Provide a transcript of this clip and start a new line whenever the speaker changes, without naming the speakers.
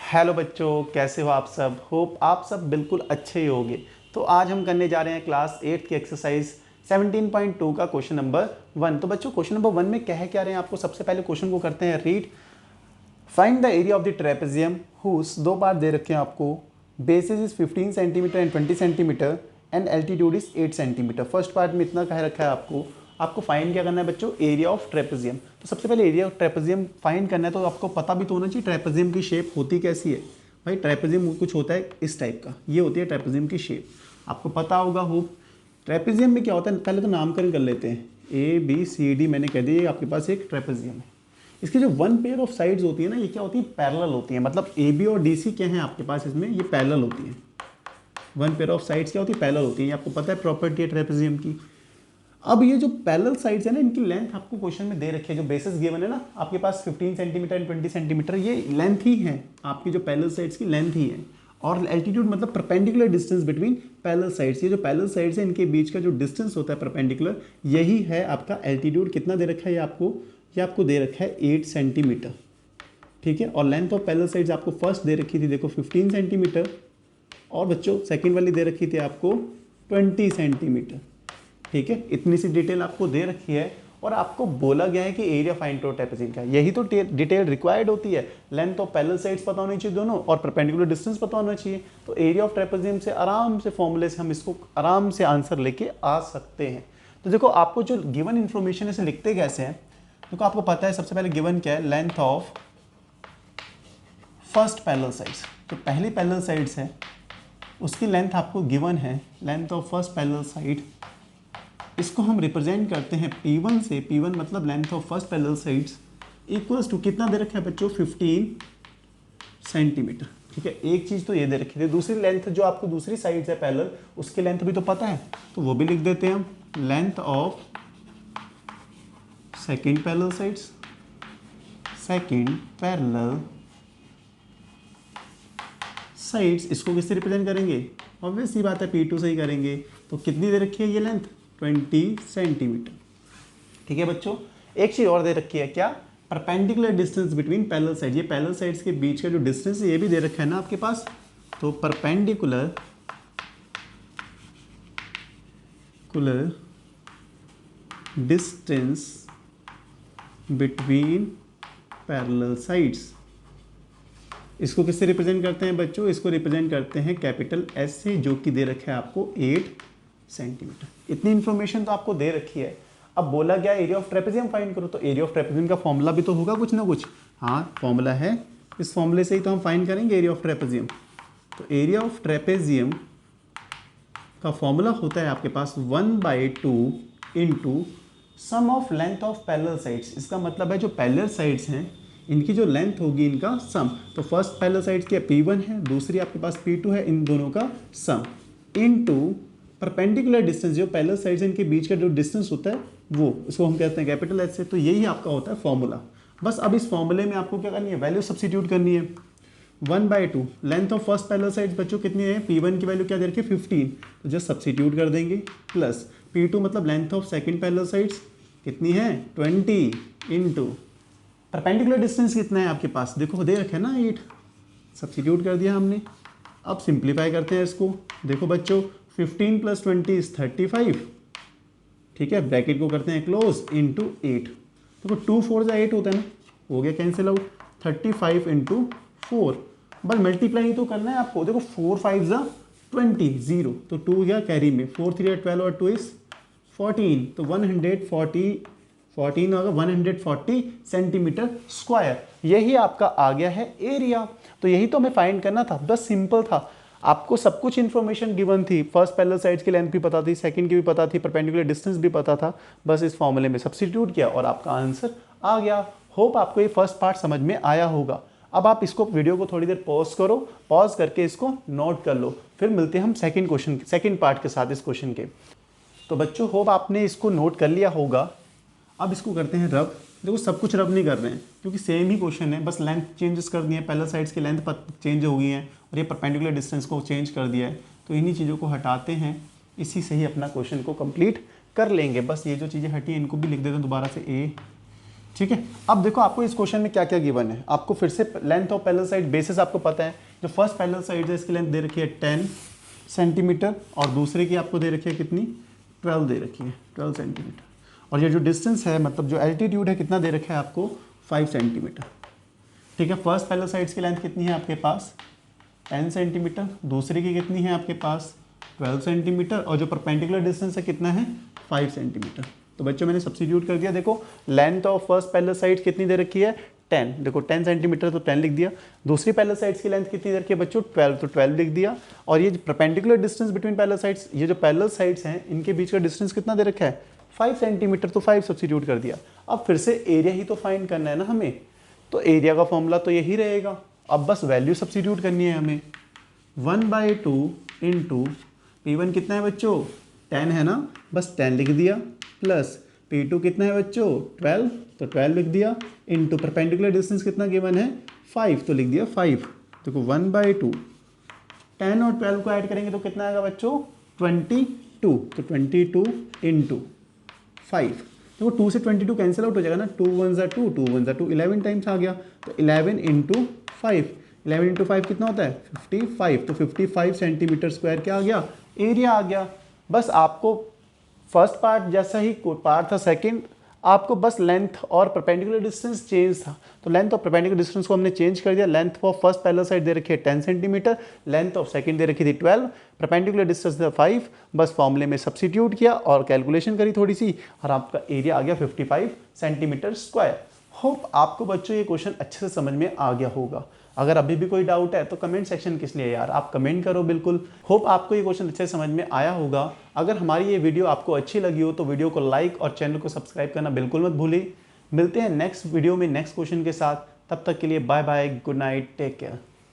Hello बच्चों, कैसे हो आप सब। होप आप सब बिल्कुल अच्छे ही होंगे। तो आज हम करने जा रहे हैं क्लास 8 की एक्सरसाइज 17.2 का क्वेश्चन नंबर 1। तो बच्चों क्वेश्चन नंबर 1 में कह क्या रहे हैं आपको। सबसे पहले क्वेश्चन को करते हैं read. Find the area of the trapezium whose, दो पार्ट दे रखे हैं आपको। Bases is 15 centimetre and 20 centimetre and altitude is 8 centimetre. First part में इतना कह रखा है आपको फाइंड क्या करना है बच्चों, एरिया ऑफ ट्रेपेजियम। तो सबसे पहले एरिया ऑफ ट्रेपेजियम फाइंड करना है तो आपको पता भी तो होना चाहिए ट्रेपेजियम की शेप होती कैसी है। भाई ट्रेपेजियम कुछ होता है इस टाइप का, ये होती है ट्रेपेजियम की शेप, आपको पता होगा। होप ट्रेपेजियम में क्या होता है, पहले तो नामकरण कर लेते हैं। ABCD मैंने कह दिया, आपके पास एक ट्रेपेजियम है। इसकी जो वन पेयर ऑफ साइड्स होती है ना, ये क्या होती है, पैरेलल होती है। मतलब AB और DC क्या है आपके पास, इसमें ये पैरेलल होती है। वन पेयर ऑफ साइड्स क्या होती है, पैरेलल होती है। ये आपको पता है प्रॉपर्टी है ट्रेपेजियम की। अब ये जो पैरेलल साइड्स है ना, इनकी लेंथ आपको क्वेश्चन में दे रखी है। जो बेसिस गिवन है ना आपके पास 15 सेंटीमीटर एंड 20 सेंटीमीटर, ये लेंथ ही है आपकी, जो पैरेलल साइड्स की लेंथ ही है। और एल्टीट्यूड मतलब perpendicular distance between parallel sides. ये जो पैरेलल साइड्स है इनके बीच का जो डिस्टेंस होता है परपेंडिकुलर, यही है आपका एल्टीट्यूड। कितना दे रखा है ये आपको दे रखा है 8 सेंटीमीटर, ठीक है। और लेंथ ऑफ पैरेलल साइड्स आपको फर्स्ट दे रखी थी, देखो 15 सेंटीमीटर, और बच्चों सेकेंड वाली दे रखी थी आपको 20 सेंटीमीटर, ठीक है। इतनी सी डिटेल आपको दे रखी है और आपको बोला गया है कि एरिया फाइंड करो ट्रेपेजियम का। यही तो डिटेल रिक्वायर्ड होती है। लेंथ ऑफ पैरेलल साइड्स पता होनी चाहिए दोनों, और परपेंडिकुलर डिस्टेंस पता होना चाहिए। तो एरिया ऑफ ट्रेपेजियम से आराम से फॉर्मूले से हम इसको आराम से आंसर लेके आ सकते हैं। तो देखो आपको जो गिवन इन्फॉर्मेशन है इसे लिखते कैसे हैं। देखो आपको पता है सबसे पहले गिवन क्या है, length of first parallel sides. तो पहली पैरेलल साइड्स है उसकी लेंथ आपको गिवन है, length of first parallel side. इसको हम रिप्रेजेंट करते हैं P1 से। P1 मतलब length of first parallel sides equals to कितना दे रखा है बच्चों, 15 सेंटीमीटर, ठीक है। एक चीज़ तो ये दे रखी थी। दूसरी लेंथ जो आपको दूसरी साइड है पैरेलल, उसकी लेंथ भी तो पता है, तो वो भी लिख देते हैं हम। Length of second parallel sides, second parallel sides, इसको किससे रिप्रेजेंट करेंगे, ऑब्वियस सी बात है P2 से ही करेंगे। तो कितनी दे रखी है ये लेंथ, 20 सेंटीमीटर, ठीक है बच्चों। एक चीज और दे रखी है, क्या, perpendicular distance between parallel side. ये पैरेलल साइड्स के बीच का जो डिस्टेंस है ये भी दे रखा है ना आपके पास। तो perpendicular distance between parallel sides, इसको किससे रिप्रेजेंट करते हैं बच्चों, इसको रिप्रेजेंट करते हैं कैपिटल S से, जो कि दे रखा है आपको 8 सेंटीमीटर। इतनी इंफॉर्मेशन तो आपको दे रखी है। अब बोला गया एरिया ऑफ ट्रेपेजियम फाइंड करो, तो एरिया ऑफ ट्रेपेजियम का फॉर्मूला भी तो होगा कुछ ना कुछ। हाँ फॉर्मूला है, इस फॉर्मूले से ही तो हम फाइंड करेंगे एरिया ऑफ ट्रेपेजियम। तो एरिया ऑफ ट्रेपेजियम का फॉर्मूला होता है आपके पास 1/2 into sum of length of parallel sides. इसका मतलब है जो पैरेलल साइड्स हैं इनकी जो लेंथ होगी इनका सम। तो फर्स्ट पैरेलल साइड्स की P1 है, दूसरी आपके पास P2 है, इन दोनों का सम इनटू परपेंडिकुलर डिस्टेंस, जो पैरेलल साइड्स हैं इनके बीच का जो डिस्टेंस होता है वो, इसको हम कहते हैं कैपिटल S से। तो यही आपका होता है फॉर्मूला। बस अब इस फॉर्मूले में आपको क्या करनी है, वैल्यू सब्सिट्यूट करनी है। 1/2 length of first parallel sides बच्चों कितनी है, P1 की वैल्यू क्या दे रखी है 15, तो जस्ट सब्सिट्यूट कर देंगे। प्लस P2 मतलब length of second parallel sides कितनी है 20 इंटू परपेंडिकुलर डिस्टेंस कितना है आपके पास, देखो दे रखे है ना 8, सब्सिट्यूट कर दिया हमने। अब सिंप्लीफाई करते हैं इसको। देखो बच्चों 15 + 20 इज 35, ठीक है। ब्रैकेट को करते हैं क्लोज, इंटू 8। देखो 2 4 जा 8 होता है ना, हो गया कैंसिल आउट। 35 इंटू 4, बस मल्टीप्लाई तो करना है आपको। देखो 4 5 जा 20, 0 तो 2 गया कैरी में, 4 3 12 और 2 इज 14, तो 14 होगा 140 सेंटीमीटर स्क्वायर। यही आपका आ गया है एरिया। तो यही तो हमें फाइंड करना था, बस सिंपल था। आपको सब कुछ इन्फॉर्मेशन गिवन थी, फर्स्ट पैरेलल साइड्स की लेंथ भी पता थी, सेकंड की भी पता थी, परपेंडिकुलर डिस्टेंस भी पता था। बस इस फॉर्मूले में सब्स्टिट्यूट किया और आपका आंसर आ गया। होप आपको ये फर्स्ट पार्ट समझ में आया होगा। अब आप इसको वीडियो को थोड़ी देर पॉज करो, पॉज करके इसको नोट कर लो, फिर मिलते हैं हम सेकेंड पार्ट के साथ इस क्वेश्चन के। तो बच्चों होप आपने इसको नोट कर लिया होगा। अब इसको करते हैं रब। देखो सब कुछ रब नहीं कर रहे हैं क्योंकि सेम ही क्वेश्चन है, बस लेंथ चेंजेस कर दिए हैं, पैरेलल साइड्स की लेंथ चेंज हो गई है और ये परपेंडिकुलर डिस्टेंस को चेंज कर दिया है। तो इन्हीं चीज़ों को हटाते हैं, इसी से ही अपना क्वेश्चन को कंप्लीट कर लेंगे। बस ये जो चीज़ें हटी हैं इनको भी लिख देते हैं दोबारा से A, ठीक है। अब देखो आपको इस क्वेश्चन में क्या क्या गिवन है, आपको फिर से length of parallel side basis आपको पता है। जो फर्स्ट पैरेलल साइड है इसकी लेंथ दे रखी है 10 सेंटीमीटर और दूसरे की आपको दे रखी है कितनी, 12 दे रखी है, 12 सेंटीमीटर। और ये जो डिस्टेंस है मतलब जो एल्टीट्यूड है कितना दे रखा है आपको, 5 सेंटीमीटर। ठीक है। फर्स्ट पैरेलल साइड्स की लेंथ कितनी है आपके पास, 10 सेंटीमीटर, दूसरे की कितनी है आपके पास 12 सेंटीमीटर और जो परपेंडिकुलर डिस्टेंस है कितना है 5 सेंटीमीटर। तो बच्चों मैंने सब्स्टिट्यूट कर दिया। देखो length of first parallel side कितनी दे रखी है 10, देखो 10 सेंटीमीटर तो 10 लिख दिया। दूसरी पैरेलल साइड्स की लेंथ कितनी दे रखी है बच्चों 12, तो 12 लिख दिया। और ये perpendicular distance between parallel sides, ये जो पैरेलल साइड्स हैं इनके बीच का डिस्टेंस कितना दे रखा है 5 सेंटीमीटर, तो 5 सब्स्टिट्यूट कर दिया। अब फिर से एरिया ही तो फाइंड करना है ना हमें, तो एरिया का फॉर्मूला तो यही रहेगा। अब बस वैल्यू सब्स्टिट्यूट करनी है हमें, 1/2 इंटू P1 कितना है बच्चों 10 है ना, बस 10 लिख दिया, प्लस P2 कितना है बच्चों 12, तो 12 लिख दिया, इंटू परपेंडिकुलर डिस्टेंस कितना गिवन है 5, तो लिख दिया 5। देखो 1/2, 10 और 12 को ऐड करेंगे तो कितना आएगा बच्चों 22, तो 22 इंटू 5। देखो 2 से 22 कैंसिल आउट हो जाएगा ना, 2 1 2, 2 1 2, 11 टाइम्स आ गया, तो 11 इंटू 5, 11 इंटू 5 कितना होता है 55, तो 55 सेंटीमीटर स्क्वायर क्या आ गया, एरिया आ गया। बस आपको फर्स्ट पार्ट जैसा ही पार्ट था सेकंड, आपको बस लेंथ और परपेंडिकुलर डिस्टेंस चेंज था, तो लेंथ और परपेंडिकुलर डिस्टेंस को हमने चेंज कर दिया। Length for first parallel side दे रखी है 10 सेंटीमीटर, लेंथ ऑफ सेकंड दे रखी थी 12, परपेंडिकुलर डिस्टेंस था 5, बस फॉर्मूले में सब्स्टिट्यूट किया और कैलकुलेशन करी थोड़ी सी और आपका एरिया आ गया 55 सेंटीमीटर स्क्वायर। होप आपको बच्चों ये क्वेश्चन अच्छे से समझ में आ गया होगा। अगर अभी भी कोई डाउट है तो कमेंट सेक्शन किस लिए यार, आप कमेंट करो बिल्कुल। होप आपको ये क्वेश्चन अच्छे से समझ में आया होगा। अगर हमारी ये वीडियो आपको अच्छी लगी हो तो वीडियो को लाइक और चैनल को सब्सक्राइब करना बिल्कुल मत भूलें। मिलते हैं नेक्स्ट वीडियो में नेक्स्ट क्वेश्चन के साथ, तब तक के लिए bye bye, good night, take care.